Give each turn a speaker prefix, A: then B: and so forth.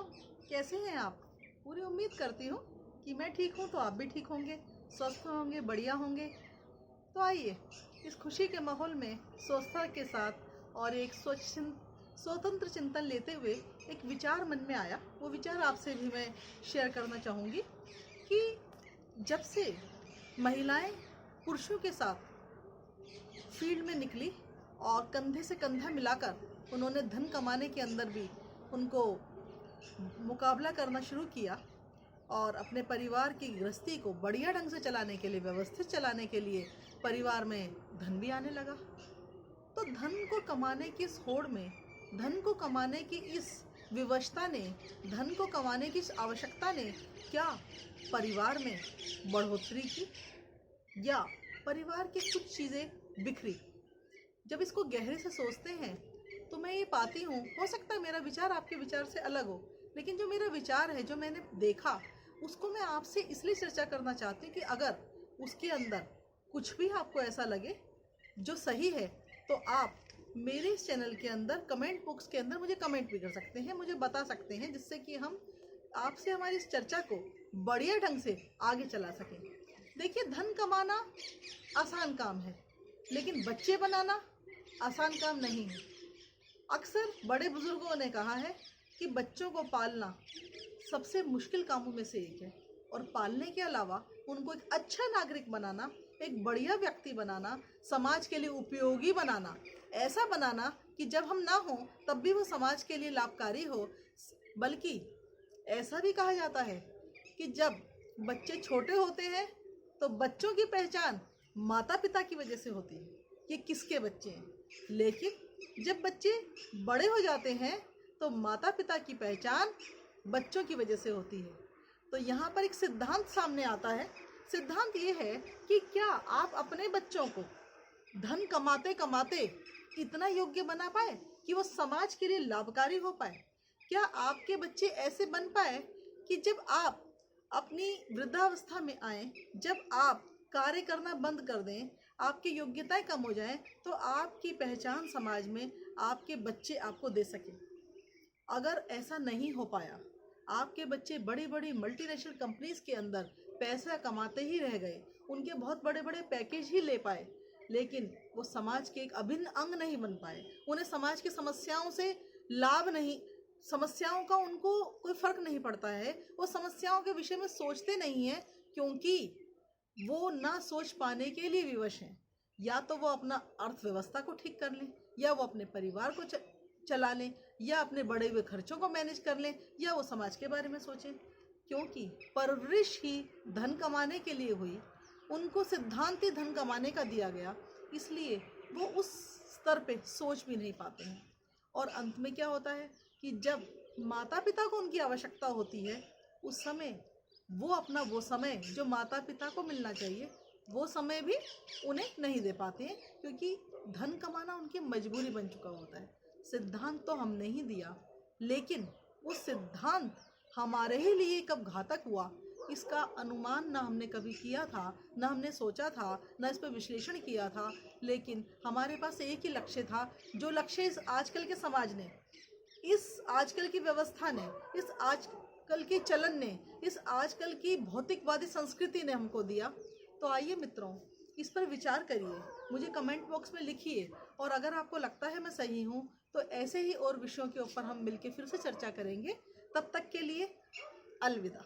A: मित्रों, कैसे हैं आप? पूरी उम्मीद करती हूँ कि मैं ठीक हूँ तो आप भी ठीक होंगे, स्वस्थ होंगे, बढ़िया होंगे। तो आइए इस खुशी के माहौल में स्वस्थता के साथ और एक स्वतंत्र चिंतन लेते हुए एक विचार मन में आया। वो विचार आपसे भी मैं शेयर करना चाहूँगी कि जब से महिलाएं पुरुषों के साथ फील्ड में निकली और कंधे से कंधा मिलाकर उन्होंने धन कमाने के अंदर भी उनको मुकाबला करना शुरू किया और अपने परिवार की गृहस्थी को बढ़िया ढंग से चलाने के लिए, व्यवस्थित चलाने के लिए परिवार में धन भी आने लगा। तो धन को कमाने की इस होड़ में, धन को कमाने की इस विवशता ने, धन को कमाने की इस आवश्यकता ने क्या परिवार में बढ़ोतरी की या परिवार की कुछ चीज़ें बिखरी? जब इसको गहरे से सोचते हैं तो मैं ये पाती हूँ, हो सकता है मेरा विचार आपके विचार से अलग हो, लेकिन जो मेरा विचार है, जो मैंने देखा, उसको मैं आपसे इसलिए चर्चा करना चाहती हूँ कि अगर उसके अंदर कुछ भी आपको ऐसा लगे जो सही है तो आप मेरे इस चैनल के अंदर कमेंट बॉक्स के अंदर मुझे कमेंट भी कर सकते हैं, मुझे बता सकते हैं, जिससे कि हम आपसे हमारी इस चर्चा को बढ़िया ढंग से आगे चला सकें। देखिए, धन कमाना आसान काम है, लेकिन बच्चे बनाना आसान काम नहीं है। अक्सर बड़े बुजुर्गों ने कहा है कि बच्चों को पालना सबसे मुश्किल कामों में से एक है, और पालने के अलावा उनको एक अच्छा नागरिक बनाना, एक बढ़िया व्यक्ति बनाना, समाज के लिए उपयोगी बनाना, ऐसा बनाना कि जब हम ना हो तब भी वो समाज के लिए लाभकारी हो। बल्कि ऐसा भी कहा जाता है कि जब बच्चे छोटे होते हैं तो बच्चों की पहचान माता पिता की वजह से होती है कि किसके बच्चे हैं, लेकिन जब बच्चे बड़े हो जाते हैं तो माता पिता की पहचान बच्चों की वजह से होती है। तो यहाँ पर एक सिद्धांत सामने आता है। सिद्धांत ये है कि क्या आप अपने बच्चों को धन कमाते कमाते इतना योग्य बना पाए कि वो समाज के लिए लाभकारी हो पाए? क्या आपके बच्चे ऐसे बन पाए कि जब आप अपनी वृद्धावस्था में आए, जब आप कार्य करना बंद कर दें, आपकी योग्यताएं कम हो जाएं, तो आपकी पहचान समाज में आपके बच्चे आपको दे सकें? अगर ऐसा नहीं हो पाया, आपके बच्चे बड़ी बड़ी मल्टीनेशनल कंपनीज के अंदर पैसा कमाते ही रह गए, उनके बहुत बड़े बड़े पैकेज ही ले पाए, लेकिन वो समाज के एक अभिन्न अंग नहीं बन पाए, उन्हें समाज की समस्याओं से लाभ नहीं, समस्याओं का उनको कोई फर्क नहीं पड़ता है, वो समस्याओं के विषय में सोचते नहीं हैं, क्योंकि वो ना सोच पाने के लिए विवश हैं। या तो वो अपना अर्थव्यवस्था को ठीक कर लें, या वो अपने परिवार को चला लें, या अपने बढ़े हुए खर्चों को मैनेज कर लें, या वो समाज के बारे में सोचें। क्योंकि परवरिश ही धन कमाने के लिए हुई, उनको सिद्धांत ही धन कमाने का दिया गया, इसलिए वो उस स्तर पे सोच भी नहीं पाते हैं। और अंत में क्या होता है कि जब माता पिता को उनकी आवश्यकता होती है, उस समय वो अपना वो समय जो माता पिता को मिलना चाहिए, वो समय भी उन्हें नहीं दे पाते हैं, क्योंकि धन कमाना उनकी मजबूरी बन चुका होता है। सिद्धांत तो हमने ही दिया, लेकिन वो सिद्धांत हमारे ही लिए कब घातक हुआ, इसका अनुमान ना हमने कभी किया था, ना हमने सोचा था, ना इस पर विश्लेषण किया था। लेकिन हमारे पास एक ही लक्ष्य था, जो लक्ष्य इस आजकल के समाज ने, इस आजकल की व्यवस्था ने, इस आजकल के चलन ने, इस आजकल की भौतिकवादी संस्कृति ने हमको दिया। तो आइए मित्रों, इस पर विचार करिए, मुझे कमेंट बॉक्स में लिखिए, और अगर आपको लगता है मैं सही हूँ तो ऐसे ही और विषयों के ऊपर हम मिलकर फिर से चर्चा करेंगे। तब तक के लिए अलविदा।